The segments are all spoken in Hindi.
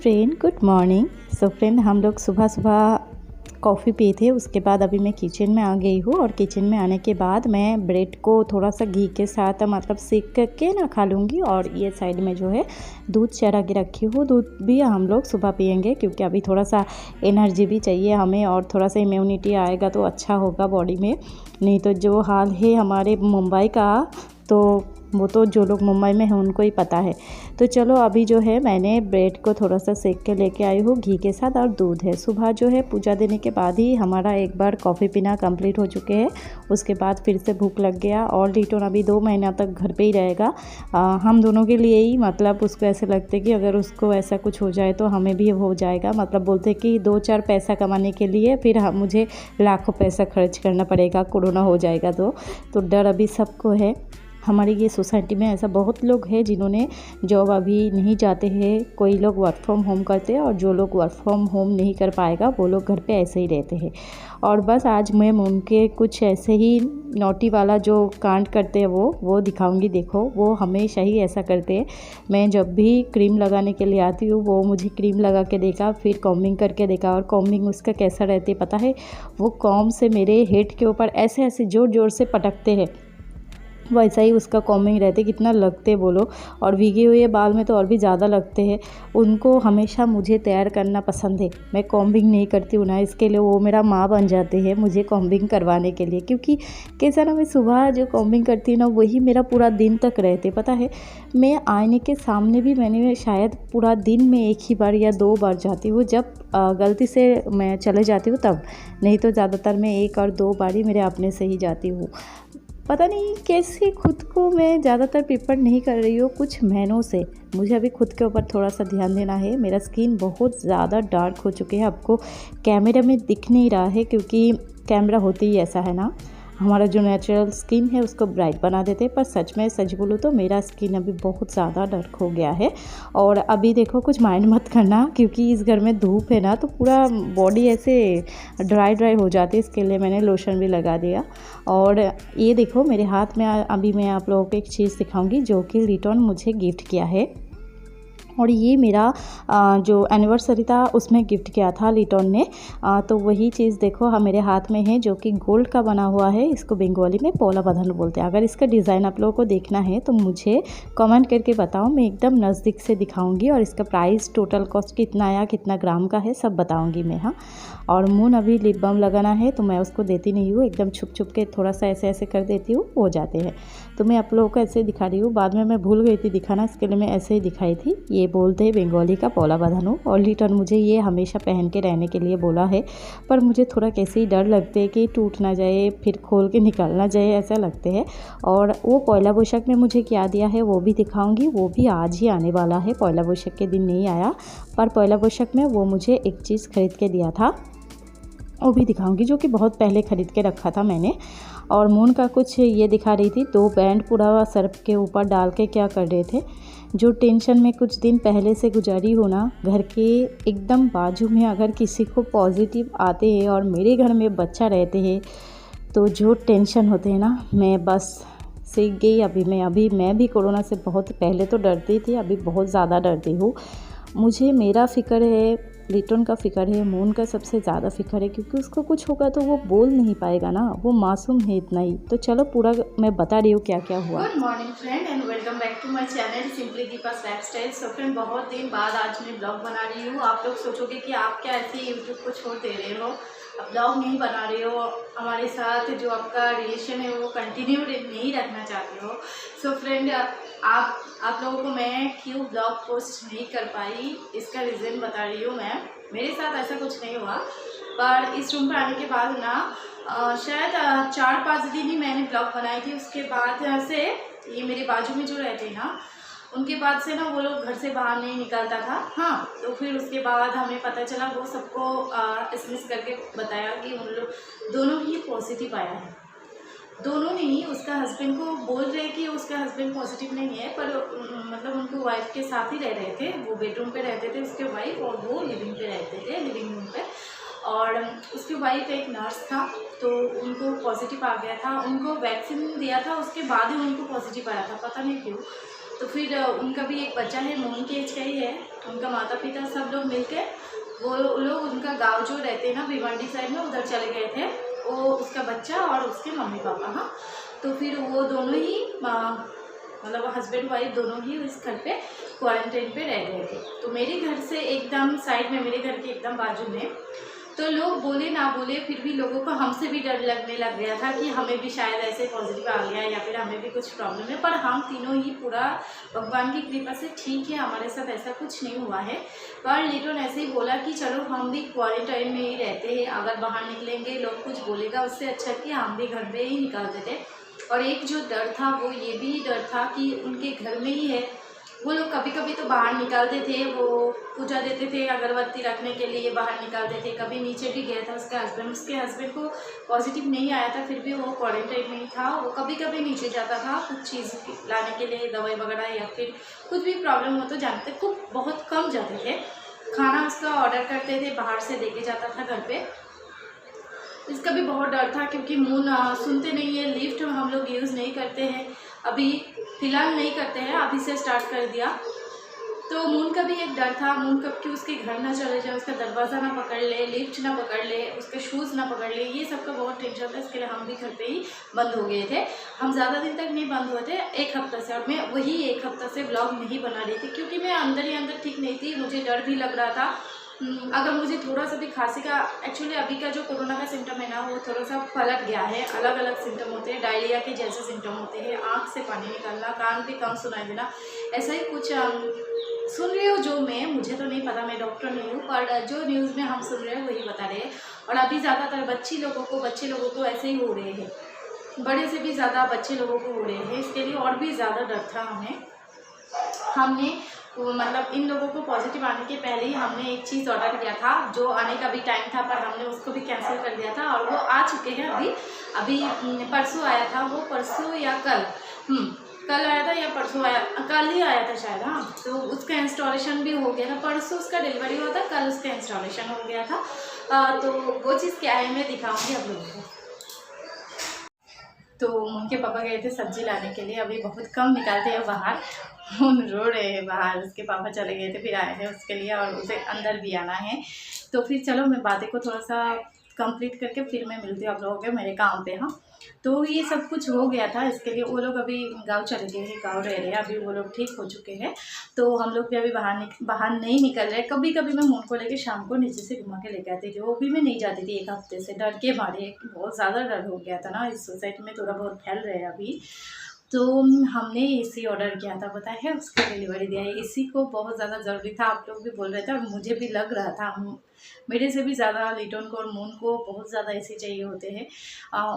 Friend, good morning. So friend, हम लोग सुबह सुबह कॉफ़ी पिए थे। उसके बाद अभी मैं किचन में आ गई हूँ और किचन में आने के बाद मैं ब्रेड को थोड़ा सा घी के साथ मतलब सेक करके ना खा लूँगी। और ये साइड में जो है दूध चढ़ा के रखी हूँ। दूध भी हम लोग सुबह पियेंगे क्योंकि अभी थोड़ा सा एनर्जी भी चाहिए हमें और थोड़ा सा इम्यूनिटी आएगा तो अच्छा होगा बॉडी में। नहीं तो जो हाल है हमारे मुंबई का, तो वो तो जो लोग मुंबई में हैं उनको ही पता है। तो चलो अभी जो है मैंने ब्रेड को थोड़ा सा सेक के लेके आई हूँ घी के साथ, और दूध है। सुबह जो है पूजा देने के बाद ही हमारा एक बार कॉफ़ी पीना कंप्लीट हो चुके हैं। उसके बाद फिर से भूख लग गया और लिटोन अभी 2 महीना तक घर पे ही रहेगा। हम दोनों के लिए ही, मतलब उसको ऐसे लगते कि अगर उसको ऐसा कुछ हो जाए तो हमें भी हो जाएगा। मतलब बोलते कि 2-4 पैसा कमाने के लिए फिर मुझे लाखों पैसा खर्च करना पड़ेगा, कोरोना हो जाएगा तो डर अभी सबको है। हमारी ये सोसाइटी में ऐसा बहुत लोग हैं जिन्होंने जॉब अभी नहीं जाते हैं। कोई लोग वर्क फ्रॉम होम करते हैं और जो लोग वर्क फ्रॉम होम नहीं कर पाएगा वो लोग घर पे ऐसे ही रहते हैं। और बस आज मैं उनके कुछ ऐसे ही नोटी वाला जो कांड करते हैं वो दिखाऊंगी। देखो, वो हमेशा ही ऐसा करते हैं। मैं जब भी क्रीम लगाने के लिए आती हूँ वो मुझे क्रीम लगा के देखा, फिर कॉम्बिंग करके देखा। और कॉम्बिंग उसका कैसा रहती है पता है? वो कॉम्ब से मेरे हेड के ऊपर ऐसे ऐसे ज़ोर ज़ोर से पटकते हैं, वैसा ही उसका कॉम्बिंग रहते। कितना लगते बोलो। और भीगे हुए बाल में तो और भी ज़्यादा लगते हैं। उनको हमेशा मुझे तैयार करना पसंद है। मैं कॉम्बिंग नहीं करती हूँ ना, इसके लिए वो मेरा माँ बन जाते हैं मुझे कॉम्बिंग करवाने के लिए। क्योंकि कैसा ना, मैं सुबह जो कॉम्बिंग करती हूँ ना वही मेरा पूरा दिन तक रहते। पता है, मैं आईने के सामने भी मैंने शायद पूरा दिन में 1 ही बार या 2 बार जाती हूँ, जब गलती से मैं चले जाती हूँ तब। नहीं तो ज़्यादातर मैं 1 और 2 बार ही मेरे अपने से ही जाती हूँ। पता नहीं कैसे खुद को मैं ज़्यादातर प्रेफर नहीं कर रही हूँ कुछ महीनों से। मुझे अभी खुद के ऊपर थोड़ा सा ध्यान देना है। मेरा स्किन बहुत ज़्यादा डार्क हो चुके हैं। आपको कैमरे में दिख नहीं रहा है क्योंकि कैमरा होते ही ऐसा है ना, हमारा जो नेचुरल स्किन है उसको ब्राइट बना देते हैं। पर सच बोलूँ तो मेरा स्किन अभी बहुत ज़्यादा डार्क हो गया है। और अभी देखो, कुछ माइंड मत करना क्योंकि इस घर में धूप है ना, तो पूरा बॉडी ऐसे ड्राई हो जाती है। इसके लिए मैंने लोशन भी लगा दिया। और ये देखो मेरे हाथ में अभी मैं आप लोगों को एक चीज़ दिखाऊंगी जो कि लिटोन मुझे गिफ्ट किया है। और ये मेरा जो एनिवर्सरी था उसमें गिफ्ट किया था लिटोन ने। तो वही चीज़ देखो मेरे हाथ में है जो कि गोल्ड का बना हुआ है। इसको बंगाली में पोला बंधन बोलते हैं। अगर इसका डिज़ाइन आप लोगों को देखना है तो मुझे कमेंट करके बताओ, मैं एकदम नज़दीक से दिखाऊंगी। और इसका प्राइस, टोटल कॉस्ट कितना आया, कितना ग्राम का है, सब बताऊँगी मैं। हाँ, और मून अभी लिप बाम लगाना है तो मैं उसको देती नहीं हूँ, एकदम छुप के थोड़ा सा ऐसे ऐसे कर देती हूँ, हो जाते हैं। तो मैं आप लोगों को ऐसे ही दिखा रही हूँ। बाद में मैं भूल गई थी दिखाना, इसके लिए मैं ऐसे ही दिखाई थी। ये बोलते हैं बंगाली का पोला बंधन। और लिटोन मुझे ये हमेशा पहन के रहने के लिए बोला है, पर मुझे थोड़ा कैसे ही डर लगते है कि टूट ना जाए, फिर खोल के निकालना जाए, ऐसा लगते हैं। और वो पहला बोशक में मुझे क्या दिया है वो भी दिखाऊंगी। वो भी आज ही आने वाला है, पहला बोशक के दिन नहीं आया, पर पहला बोशक में वो मुझे एक चीज़ खरीद के दिया था, वो भी दिखाऊंगी, जो कि बहुत पहले ख़रीद के रखा था मैंने। और मून का कुछ ये दिखा रही थी, 2 बैंड पूरा सर के ऊपर डाल के क्या कर रहे थे। जो टेंशन में कुछ दिन पहले से गुजारी हो ना, घर के एकदम बाजू में अगर किसी को पॉजिटिव आते हैं और मेरे घर में बच्चा रहते हैं तो जो टेंशन होते हैं ना, मैं बस सीख गई। अभी मैं भी कोरोना से बहुत पहले तो डरती थी, अभी बहुत ज़्यादा डरती हूँ। मुझे मेरा फ़िक्र है, लिटोन का फ़िक्र है, मून का सबसे ज़्यादा फ़िक्र है क्योंकि उसको कुछ होगा तो वो बोल नहीं पाएगा ना, वो मासूम है इतना ही। तो चलो पूरा मैं बता रही हूँ क्या क्या हुआ। Good morning friend and welcome back to my channel simply Deepa's lifestyle. So friend, बहुत दिन बाद आज मैं ब्लॉग बना रही हूँ। आप लोग सोचोगे कि आप क्या ऐसे यूट्यूब को छोड़ दे रहे हो, अब ब्लॉग नहीं बना रहे हो, हमारे साथ जो आपका रिलेशन है वो कंटिन्यू नहीं रखना चाहते हो। सो फ्रेंड, आप लोगों को मैं क्यों ब्लॉग पोस्ट नहीं कर पाई इसका रीज़न बता रही हूँ मैं। मेरे साथ ऐसा कुछ नहीं हुआ, पर इस रूम पर आने के बाद ना शायद 4-5 दिन ही मैंने ब्लॉग बनाई थी। उसके बाद से ये मेरे बाजू में जो रहते हैं ना, उनके बाद से ना वो लोग घर से बाहर नहीं निकलता था। हाँ, तो फिर उसके बाद हमें पता चला, वो सबको एसएमएस करके बताया कि उन लोग दोनों ही पॉजिटिव आया है। दोनों नहीं, उसका हस्बैंड को बोल रहे कि उसका हस्बैंड पॉजिटिव नहीं है, पर मतलब उनको वाइफ के साथ ही रह रहे थे। वो बेडरूम पे रहते थे उसके वाइफ, और वो लिविंग पे रहते थे, लिविंग रूम पे। और उसकी वाइफ एक नर्स था, तो उनको पॉजिटिव आ गया था। उनको वैक्सीन दिया था, उसके बाद ही उनको पॉजिटिव आया था, पता नहीं क्यों। तो फिर उनका भी एक बच्चा है, मून के एज का ही है, उनका माता पिता सब लोग मिलके वो लोग उनका गांव जो रहते हैं ना भिवंडी साइड में, उधर चले गए थे। वो उसका बच्चा और उसके मम्मी पापा। हाँ, तो फिर वो दोनों ही मतलब हस्बैंड वाइफ दोनों ही इस घर पे क्वारंटाइन पे रह गए थे। तो मेरे घर से एकदम साइड में, मेरे घर के एकदम बाजू में, तो लोग बोले ना बोले फिर भी लोगों को हमसे भी डर लगने लग गया था कि हमें भी शायद ऐसे पॉजिटिव आ गया या फिर हमें भी कुछ प्रॉब्लम है। पर हम तीनों ही पूरा भगवान की कृपा से ठीक है, हमारे साथ ऐसा कुछ नहीं हुआ है। पर लिटन ऐसे ही बोला कि चलो हम भी क्वारंटाइन में ही रहते हैं, अगर बाहर निकलेंगे लोग कुछ बोलेगा, उससे अच्छा कि हम भी घर में ही निकालते थे। और एक जो डर था वो ये भी डर था कि उनके घर में ही है, वो लोग कभी कभी तो बाहर निकालते थे, वो पूजा देते थे अगरबत्ती रखने के लिए, बाहर निकालते थे। कभी नीचे भी गया था उसके हस्बैंड को पॉजिटिव नहीं आया था, फिर भी वो क्वारंटाइन में ही था। वो कभी कभी नीचे जाता था कुछ चीज़ लाने के लिए, दवाई वगैरह या फिर कुछ भी प्रॉब्लम हो तो जानते, खूब बहुत कम जाते थे। खाना उसका ऑर्डर करते थे, बाहर से दे के जाता था घर पे। इसका भी बहुत डर था क्योंकि मुँह सुनते नहीं है, लिफ्ट हम लोग यूज़ नहीं करते हैं, अभी फ़िलहाल नहीं करते हैं, अभी से स्टार्ट कर दिया। तो मून का भी एक डर था, मून कब कि उसके घर ना चले जाए, उसका दरवाज़ा ना पकड़ ले, लिफ्ट ना पकड़ ले, उसके शूज़ ना पकड़ ले, ये सब का बहुत टेंशन था। इसके लिए हम भी घर पे ही बंद हो गए थे। हम ज़्यादा दिन तक नहीं बंद हुए थे, 1 हफ्ता से। और मैं वही 1 हफ्ता से व्लॉग नहीं बना रही थी क्योंकि मैं अंदर ही अंदर ठीक नहीं थी, मुझे डर भी लग रहा था। अगर मुझे थोड़ा सा भी खांसी का, एक्चुअली अभी का जो कोरोना का सिम्टम है ना, वो थोड़ा सा पलट गया है, अलग अलग सिम्टम होते हैं, डायरिया के जैसे सिम्टम होते हैं, आँख से पानी निकलना, कान पे कम सुनाई देना, ऐसा ही कुछ सुन रहे हो जो मैं, मुझे तो नहीं पता, मैं डॉक्टर नहीं हूँ, पर जो न्यूज़ में हम सुन रहे हैं वही बता रहे हैं। और अभी ज़्यादातर बच्चे लोगों को ऐसे ही हो रहे हैं, बड़े से भी ज़्यादा बच्चे लोगों को हो रहे हैं। इसके लिए और भी ज़्यादा डर था हमने मतलब इन लोगों को पॉजिटिव आने के पहले ही हमने एक चीज़ ऑर्डर किया था, जो आने का भी टाइम था, पर हमने उसको भी कैंसिल कर दिया था और वो आ चुके हैं। अभी परसों आया था, वो परसों या कल आया था या परसों आया, कल ही आया था शायद। हाँ, तो उसका इंस्टॉलेशन भी हो गया था, परसों उसका डिलीवरी हुआ था, कल उसका इंस्टॉलेशन हो गया था। तो वो चीज़ क्या है मैं दिखाऊँगी आप लोगों को। तो उनके पापा गए थे सब्जी लाने के लिए, अभी बहुत कम निकलते हैं बाहर, उन रो रहे हैं बाहर। उसके पापा चले गए थे, फिर आए थे उसके लिए, और उसे अंदर भी आना है। तो फिर चलो मैं बातें को थोड़ा सा कंप्लीट करके फिर मैं मिलती हूँ आप लोगों के मेरे काम पे। हाँ, तो ये सब कुछ हो गया था। इसके लिए वो लोग अभी गांव चले गए हैं, गांव रह रहे हैं, अभी वो लोग ठीक हो चुके हैं। तो हम लोग भी अभी बाहर नहीं निकल रहे। कभी कभी मैं मून को लेके शाम को नीचे से घुमा के लेके आती थी, वो भी मैं नहीं जाती थी 1 हफ्ते से, डर के मारे। बहुत ज़्यादा डर हो गया था ना, इस सोसाइटी में थोड़ा बहुत फैल रहे हैं अभी। तो हमने एसी ऑर्डर किया था, पता है, उसका डिलीवरी दिया है। एसी को बहुत ज़्यादा ज़रूरी था, आप लोग भी बोल रहे थे और मुझे भी लग रहा था। मेरे से भी ज़्यादा लिटन को और मून को बहुत ज़्यादा एसी चाहिए होते हैं।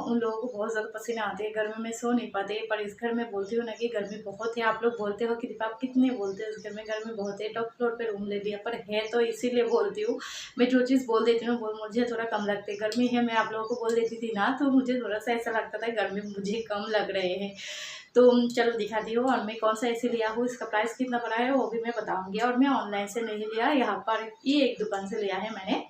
उन लोगों को बहुत ज़्यादा पसीने आते हैं, गर्मी में सो नहीं पाते। पर इस घर में बोलती हूँ ना कि गर्मी बहुत है। आप लोग बोलते हो कि दीपा आप कितने बोलते हो, इस घर में गर्मी बहुत है, टॉप फ्लोर पर रूम ले लिया, पर है तो इसीलिए बोलती हूँ। मैं जो चीज़ बोल देती हूँ वो मुझे थोड़ा कम लगती है। गर्मी है, मैं आप लोगों को बोल देती थी ना, तो मुझे थोड़ा सा ऐसा लगता था गर्मी मुझे कम लग रहे हैं। तो चलो दिखाती हूँ, और मैं कौन सा एसी लिया हूँ, इसका प्राइस कितना पड़ा है वो भी मैं बताऊँगी। और मैं ऑनलाइन से नहीं लिया, यहाँ पर ये एक दुकान से लिया है मैंने।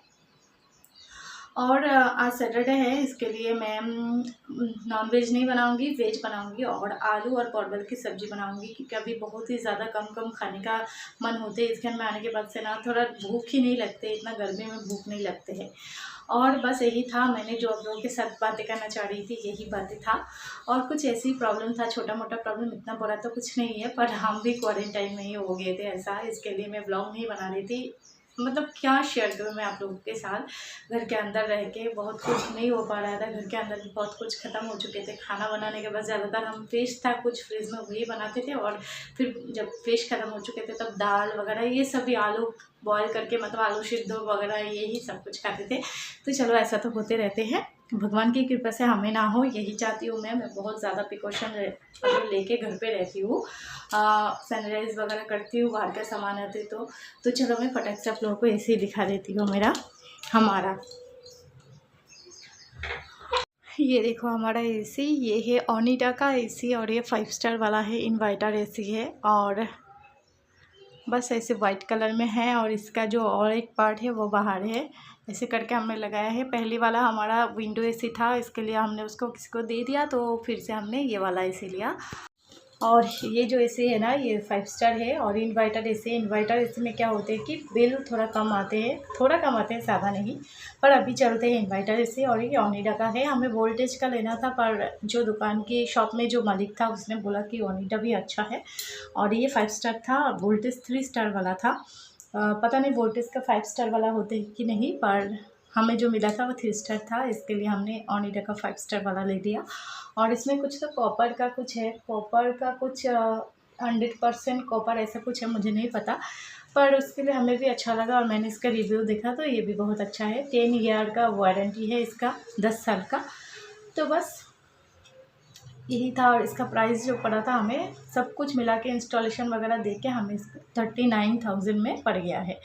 और आज सैटरडे है, इसके लिए मैं नॉन वेज नहीं बनाऊंगी, वेज बनाऊंगी, और आलू और परवल की सब्ज़ी बनाऊंगी, क्योंकि अभी बहुत ही ज़्यादा कम खाने का मन होते हैं। इस घर में आने के बाद से ना थोड़ा भूख ही नहीं लगते, इतना गर्मी में भूख नहीं लगते हैं। और बस यही था, मैंने जो आप लोगों के साथ बातें करना चाह रही थी यही बातें था। और कुछ ऐसी प्रॉब्लम था, छोटा मोटा प्रॉब्लम, इतना बड़ा तो कुछ नहीं है, पर हम भी क्वारंटाइन में ही हो गए थे ऐसा। इसके लिए मैं ब्लॉग नहीं बना रही थी, मतलब क्या शेयर करूँ मैं आप लोगों के साथ। घर के अंदर रह के बहुत कुछ नहीं हो पा रहा था, घर के अंदर भी बहुत कुछ ख़त्म हो चुके थे। खाना बनाने के बाद ज़्यादातर हम फिश था कुछ फ्रिज में वही बनाते थे, और फिर जब फिश ख़त्म हो चुके थे तब दाल वगैरह ये सभी आलू बॉयल करके, मतलब आलू सिद्ध वगैरह यही सब कुछ खाते थे। तो चलो ऐसा तो होते रहते हैं, भगवान की कृपा से हमें ना हो, यही चाहती हूँ मैं बहुत ज़्यादा प्रिकॉशन लेके घर पे रहती हूँ, सैनिटाइज वगैरह करती हूँ, बाहर का सामान आते तो चलो मैं फटाक से आप लोगों को ऐसे ही दिखा देती हूँ हमारा। ये देखो हमारा एसी, ये है ओनिडा का एसी, और ये 5 स्टार वाला है, इन्वर्टर एसी है, और बस ऐसे वाइट कलर में है। और इसका जो और एक पार्ट है वो बाहर है, ऐसे करके हमने लगाया है। पहली वाला हमारा विंडो एसी था, इसके लिए हमने उसको किसी को दे दिया, तो फिर से हमने ये वाला एसी लिया। और ये जो एसी है ना, ये 5 स्टार है और इन्वर्टर एसी में क्या होते हैं कि बिल थोड़ा कम आते हैं, ज़्यादा नहीं, पर अभी चलते हैं इन्वर्टर एसी। और ये ओनिडा का है, हमें वोल्टेज का लेना था, पर जो दुकान की शॉप में जो मालिक था उसने बोला कि ओनिडा भी अच्छा है। और ये 5 स्टार था, वोल्टेज 3 स्टार वाला था। पता नहीं वोल्टेज का 5 स्टार वाला होते हैं कि नहीं, पर हमें जो मिला था वो 3 स्टार था, इसके लिए हमने ओनिडा का 5 स्टार वाला ले लिया। और इसमें कुछ तो कॉपर का कुछ 100% कॉपर ऐसा कुछ है, मुझे नहीं पता, पर उसके लिए हमें भी अच्छा लगा। और मैंने इसका रिव्यू देखा तो ये भी बहुत अच्छा है। 10 ईयर का वारंटी है इसका, 10 साल का। तो बस यही था। और इसका प्राइस जो पड़ा था हमें, सब कुछ मिला के इंस्टॉलेशन वगैरह दे के हमें इसका 39,000 में पड़ गया है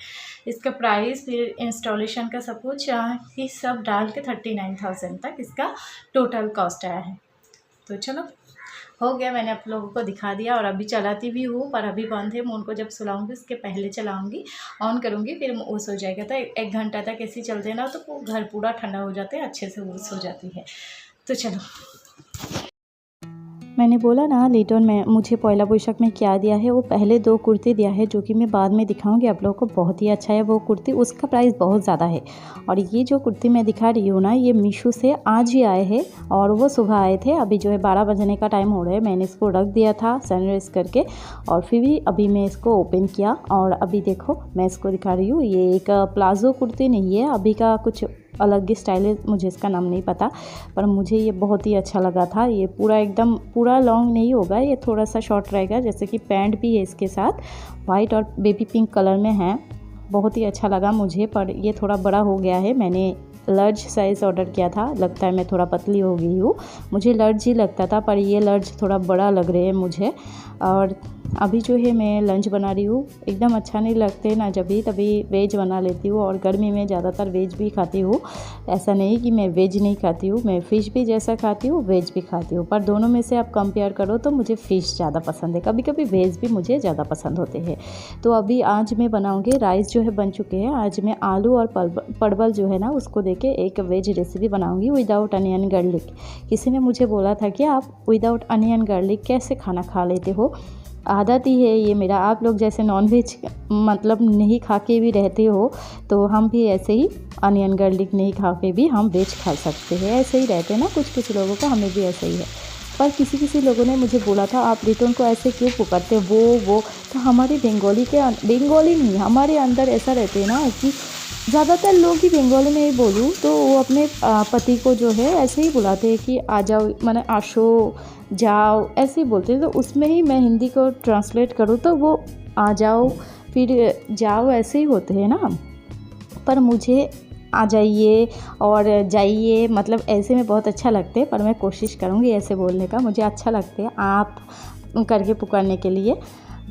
इसका प्राइस। फिर इंस्टॉलेशन का सब कुछ ये सब डाल के 39,000 तक इसका टोटल कॉस्ट आया है। तो चलो हो गया, मैंने आप लोगों को दिखा दिया। और अभी चलाती भी हूँ, पर अभी बंद है। मैं उनको जब सुलाऊंगी उसके पहले चलाऊंगी, ऑन करूँगी, फिर वो सो जाएगा। तो 1 घंटा तक ऐसे चलते ना तो घर पूरा ठंडा हो जाता है, अच्छे से वो सो जाती है। तो चलो, मैंने बोला ना लिटोन में मुझे पहला पोशाक में क्या दिया है, वो पहले 2 कुर्ती दिया है जो कि मैं बाद में दिखाऊंगी आप लोगों को। बहुत ही अच्छा है वो कुर्ती, उसका प्राइस बहुत ज़्यादा है। और ये जो कुर्ती मैं दिखा रही हूँ ना, ये मीशो से आज ही आए हैं और वो सुबह आए थे। अभी जो है 12 बजने का टाइम हो रहा है। मैंने इसको रख दिया था सनराइज़ करके और फिर भी अभी मैं इसको ओपन किया और अभी देखो मैं इसको दिखा रही हूँ। ये एक प्लाजो कुर्ती नहीं है, अभी का कुछ अलग ही स्टाइल है, मुझे इसका नाम नहीं पता, पर मुझे ये बहुत ही अच्छा लगा था। ये पूरा एकदम पूरा लॉन्ग नहीं होगा, ये थोड़ा सा शॉर्ट रहेगा। जैसे कि पैंट भी है इसके साथ, वाइट और बेबी पिंक कलर में है। बहुत ही अच्छा लगा मुझे, पर ये थोड़ा बड़ा हो गया है। मैंने लार्ज साइज़ ऑर्डर किया था, लगता है मैं थोड़ा पतली हो गई हूँ। मुझे लार्ज ही लगता था, पर ये लार्ज थोड़ा बड़ा लग रहे हैं मुझे। और अभी जो है मैं लंच बना रही हूँ। एकदम अच्छा नहीं लगते ना, जब भी तभी वेज बना लेती हूँ। और गर्मी में ज़्यादातर वेज भी खाती हूँ, ऐसा नहीं कि मैं वेज नहीं खाती हूँ। मैं फ़िश भी जैसा खाती हूँ वेज भी खाती हूँ, पर दोनों में से आप कंपेयर करो तो मुझे फ़िश ज़्यादा पसंद है। कभी कभी वेज भी मुझे ज़्यादा पसंद होते हैं। तो अभी आज मैं बनाऊँगी, राइस जो है बन चुके हैं। आज मैं आलू और परवल जो है ना उसको देके एक वेज रेसिपी बनाऊँगी विदाउट अनियन गार्लिक। किसी ने मुझे बोला था कि आप विदाउट अनियन गार्लिक कैसे खाना खा लेते हो। आदत ही है ये मेरा, आप लोग जैसे नॉनवेज मतलब नहीं खा के भी रहते हो, तो हम भी ऐसे ही अनियन गार्लिक नहीं खा के भी हम वेज खा सकते हैं। ऐसे ही रहते हैं ना कुछ लोगों का, हमें भी ऐसे ही है। पर किसी लोगों ने मुझे बोला था आप रिटर्न को ऐसे क्यों पुकारते वो। तो हमारे बंगाली नहीं, हमारे अंदर ऐसा रहते हैं ना कि ज़्यादातर लोग ही बंगाली में ही बोलूँ तो वो अपने पति को जो है ऐसे ही बुलाते हैं कि आ जाओ, माने आशो, जाओ, ऐसे ही बोलते हैं। तो उसमें ही मैं हिंदी को ट्रांसलेट करूँ तो वो आ जाओ फिर जाओ ऐसे ही होते हैं ना। पर मुझे आ जाइए और जाइए मतलब ऐसे में बहुत अच्छा लगते हैं, पर मैं कोशिश करूँगी ऐसे बोलने का। मुझे अच्छा लगते हैं आप करके पुकारने के लिए,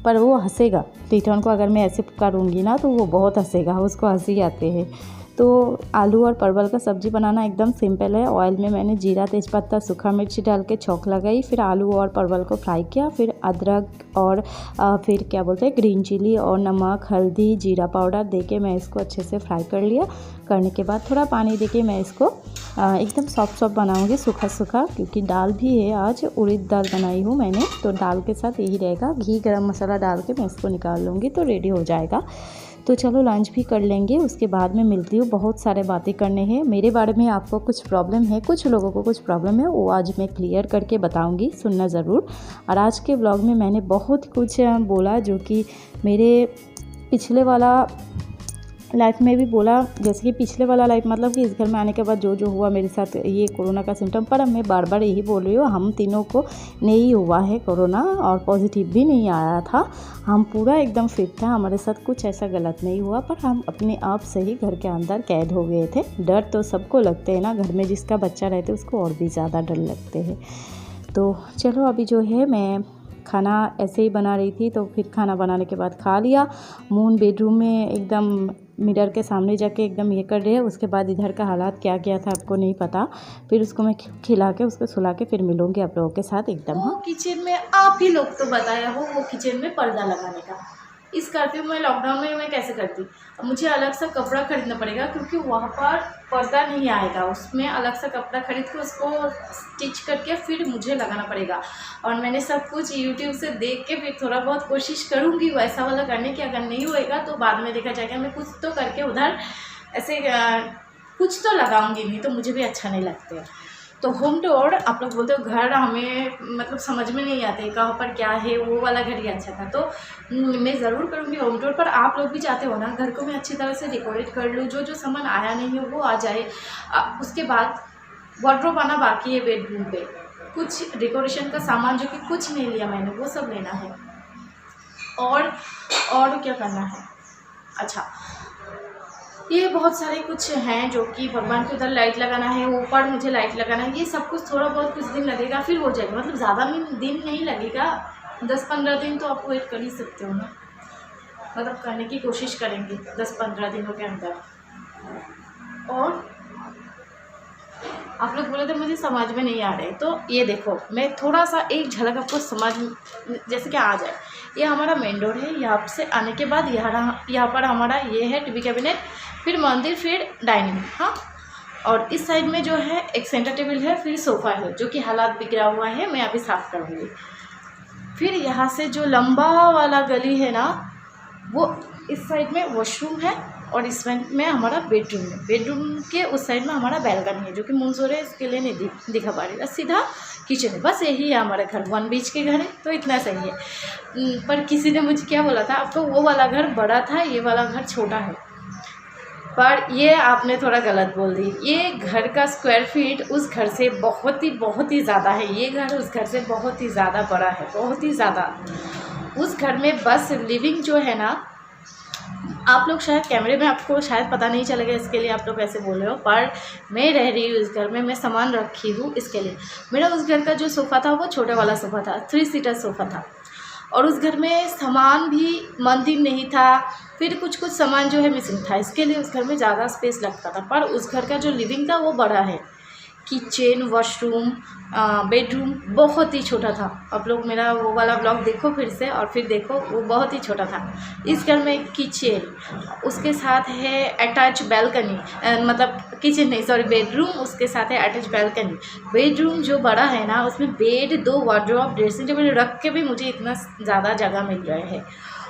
पर वो हंसेगा। रिटर्न को अगर मैं ऐसे पुकारूँगी ना तो वो बहुत हंसेगा, उसको हंसी आते हैं। तो आलू और परवल का सब्ज़ी बनाना एकदम सिंपल है। ऑयल में मैंने जीरा, तेज़पत्ता, सूखा मिर्च डाल के छौंक लगाई, फिर आलू और परवल को फ्राई किया, फिर अदरक और फिर क्या बोलते हैं ग्रीन चिली और नमक, हल्दी, जीरा पाउडर देके मैं इसको अच्छे से फ्राई कर लिया। करने के बाद थोड़ा पानी देके मैं इसको एकदम सॉफ्ट बनाऊंगी, सूखा, क्योंकि दाल भी है, आज उड़द दाल बनाई हूँ मैंने, तो दाल के साथ यही रहेगा। घी गरम मसाला डाल के मैं इसको निकाल लूँगी तो रेडी हो जाएगा। तो चलो लंच भी कर लेंगे, उसके बाद में मिलती हूँ। बहुत सारे बातें करने हैं मेरे बारे में। आपको कुछ प्रॉब्लम है, कुछ लोगों को कुछ प्रॉब्लम है, वो आज मैं क्लियर करके बताऊँगी, सुनना ज़रूर। और आज के ब्लॉग में मैंने बहुत कुछ बोला जो कि मेरे पिछले वाला लाइफ में भी बोला। जैसे कि पिछले वाला लाइफ मतलब कि इस घर में आने के बाद जो हुआ मेरे साथ, ये कोरोना का सिम्टम। पर मैं बार बार यही बोल रही हूँ, हम तीनों को नहीं हुआ है कोरोना और पॉजिटिव भी नहीं आया था। हम पूरा एकदम फिट था, हमारे साथ कुछ ऐसा गलत नहीं हुआ, पर हम अपने आप से ही घर के अंदर कैद हो गए थे। डर तो सबको लगते हैं ना, घर में जिसका बच्चा रहते उसको और भी ज़्यादा डर लगते हैं। तो चलो अभी जो है मैं खाना ऐसे ही बना रही थी, तो फिर खाना बनाने के बाद खा लिया। मून बेडरूम में एकदम मिरर के सामने जाके एकदम ये कर रही है। उसके बाद इधर का हालात क्या था आपको नहीं पता। फिर उसको मैं खिला के उसको सुला के फिर मिलूँगी आप लोगों के साथ एकदम। वो किचन में आप ही लोग तो बताया हो, वो किचन में पर्दा लगाने का इस कर्फ्यू में लॉकडाउन में मैं कैसे करती। अब मुझे अलग सा कपड़ा खरीदना पड़ेगा क्योंकि वहाँ पर पर्दा नहीं आएगा, उसमें अलग सा कपड़ा खरीद के उसको स्टिच करके फिर मुझे लगाना पड़ेगा। और मैंने सब कुछ यूट्यूब से देख के फिर थोड़ा बहुत कोशिश करूँगी वैसा वाला करने की। अगर नहीं होएगा तो बाद में देखा जाएगा, मैं कुछ तो करके उधर ऐसे कुछ तो लगाऊंगी, नहीं तो मुझे भी अच्छा नहीं लगता है। तो होम टूर आप लोग बोलते हो घर हमें मतलब समझ में नहीं आते कहाँ पर क्या है, वो वाला घर ही अच्छा था। तो मैं ज़रूर करूँगी होम टूर, पर आप लोग भी चाहते हो ना घर को मैं अच्छी तरह से डेकोरेट कर लूँ, जो जो सामान आया नहीं है वो आ जाए। उसके बाद वार्डरोब आना बाकी है, बेडरूम पे कुछ डेकोरेशन का सामान जो कि कुछ नहीं लिया मैंने, वो सब लेना है। और क्या करना है, अच्छा ये बहुत सारे कुछ हैं जो कि भगवान के उधर लाइट लगाना है, ऊपर मुझे लाइट लगाना है। ये सब कुछ थोड़ा बहुत कुछ दिन लगेगा, फिर हो जाएगा। मतलब ज़्यादा दिन नहीं लगेगा, 10-15 दिन तो आप वेट कर ही सकते हो ना, मतलब करने की कोशिश करेंगे 10-15 दिनों के अंदर। और आप लोग बोले थे मुझे समझ में नहीं आ रहे, तो ये देखो मैं थोड़ा सा एक झलक आपको समझ जैसे कि आ जाए। ये हमारा मेन डोर है, यहाँ से आने के बाद यहाँ पर हमारा ये है टीवी कैबिनेट, फिर मंदिर, फिर डाइनिंग। हाँ, और इस साइड में जो है एक सेंटर टेबल है, फिर सोफ़ा है जो कि हालात बिगड़ा हुआ है, मैं अभी साफ़ करूँगी। फिर यहाँ से जो लंबा वाला गली है ना, वो इस साइड में वॉशरूम है और इस साइड में हमारा बेडरूम है। बेडरूम के उस साइड में हमारा बैल्कनी है जो कि मुंसोर है, इसके लिए नहीं दिखा पा रही है। सीधा किचन है, बस यही है हमारा घर। 1 BHK के घर है तो इतना सही है। पर किसी ने मुझे क्या बोला था, आपको वो वाला घर बड़ा था, ये वाला घर छोटा है। पर ये आपने थोड़ा गलत बोल दी। ये घर का स्क्वायर फीट उस घर से बहुत ही ज़्यादा है। ये घर उस घर से बहुत ही ज़्यादा बड़ा है, बहुत ही ज़्यादा। उस घर में बस लिविंग जो है ना, आप लोग शायद कैमरे में आपको शायद पता नहीं चलेगा, इसके लिए आप लोग ऐसे बोल रहे हो, पर मैं रह रही हूँ इस घर में, मैं सामान रखी हूँ इसके लिए। मेरा उस घर का जो सोफ़ा था वो छोटे वाला सोफ़ा था, 3 सीटर सोफ़ा था। और उस घर में सामान भी मंदिर नहीं था, फिर कुछ सामान जो है मिसिंग था, इसके लिए उस घर में ज़्यादा स्पेस लगता था। पर उस घर का जो लिविंग था वो बड़ा है। किचन, वॉशरूम, बेडरूम बहुत ही छोटा था। आप लोग मेरा वो वाला ब्लॉग देखो फिर से, और फिर देखो वो बहुत ही छोटा था। इस घर में किचन, उसके साथ है अटैच बैल्कनी, मतलब किचन नहीं सॉरी बेडरूम, उसके साथ है अटैच बैल्कनी। बेडरूम जो बड़ा है ना, उसमें बेड, 2 वार्डरोब, ड्रेसिंग टेबल रख के भी मुझे इतना ज़्यादा जगह मिल रहा है।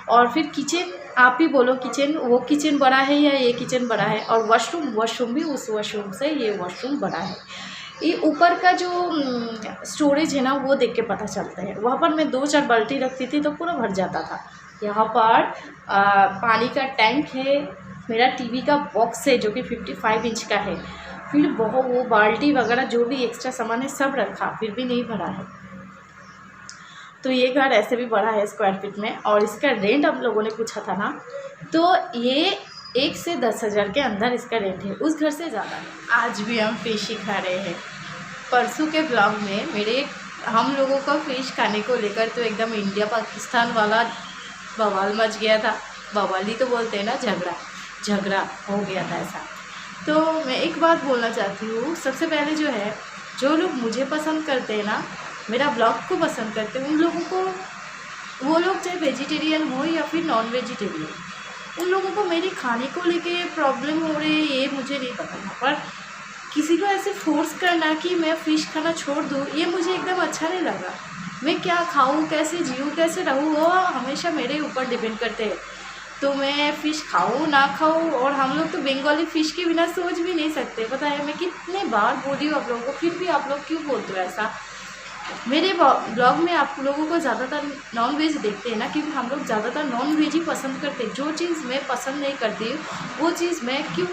और फिर किचन, आप ही बोलो किचन, वो किचन बड़ा है या ये किचन बड़ा है। और वॉशरूम भी उस वॉशरूम से ये वॉशरूम बड़ा है। ये ऊपर का जो स्टोरेज है ना, वो देख के पता चलता है। वहाँ पर मैं 2-4 बाल्टी रखती थी तो पूरा भर जाता था। यहाँ पर पानी का टैंक है, मेरा टीवी का बॉक्स है जो कि 55 इंच का है। फिर बहुत वो बाल्टी वगैरह जो भी एक्स्ट्रा सामान है सब रखा, फिर भी नहीं भरा है। तो ये घर ऐसे भी बड़ा है स्क्वायर फीट में। और इसका रेंट आप लोगों ने पूछा था ना, तो ये 1 से 10 हज़ार के अंदर इसका रेंट है, उस घर से ज़्यादा है। आज भी हम फिश ही खा रहे हैं। परसों के ब्लॉग में हम लोगों का फ़िश खाने को लेकर तो एकदम इंडिया पाकिस्तान वाला बवाल मच गया था। बवाल ही तो बोलते हैं ना, झगड़ा हो गया था ऐसा। तो मैं एक बात बोलना चाहती हूँ, सबसे पहले जो लोग मुझे पसंद करते हैं ना, मेरा ब्लॉग को पसंद करते हैं, उन लोगों को, वो लोग चाहे वेजिटेरियन हो या फिर नॉन वेजिटेरियन, उन लोगों को मेरी खाने को लेके प्रॉब्लम हो रही है ये मुझे नहीं पता था। पर किसी को ऐसे फोर्स करना कि मैं फ़िश खाना छोड़ दूँ, ये मुझे एकदम अच्छा नहीं लगा। मैं क्या खाऊँ, कैसे जीऊँ, कैसे रहूँ, वो हमेशा मेरे ऊपर डिपेंड करते हैं। तो मैं फ़िश खाऊँ ना खाऊँ, और हम लोग तो बंगाली फ़िश के बिना सोच भी नहीं सकते। पता है मैं कितने बार बोली हूँ आप लोगों को, फिर भी आप लोग क्यों बोलते हो ऐसा। मेरे ब्लॉग में आप लोगों को ज़्यादातर नॉन वेज देखते हैं ना, क्योंकि हम लोग ज़्यादातर नॉन वेज ही पसंद करते हैं। जो चीज़ मैं पसंद नहीं करती हूँ वो चीज़ मैं क्यों,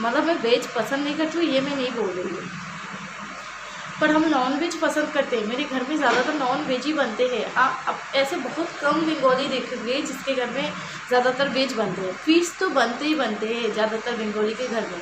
मतलब मैं वेज पसंद नहीं करती हूँ ये मैं नहीं बोल रही हूँ, पर हम नॉन वेज पसंद करते हैं। मेरे घर में ज़्यादातर नॉन वेज ही बनते हैं। अब ऐसे बहुत कम बंगाली देखेंगे जिसके घर में ज़्यादातर वेज बनते हैं। फिश तो बनते ही बनते हैं ज़्यादातर बंगाली के घर में।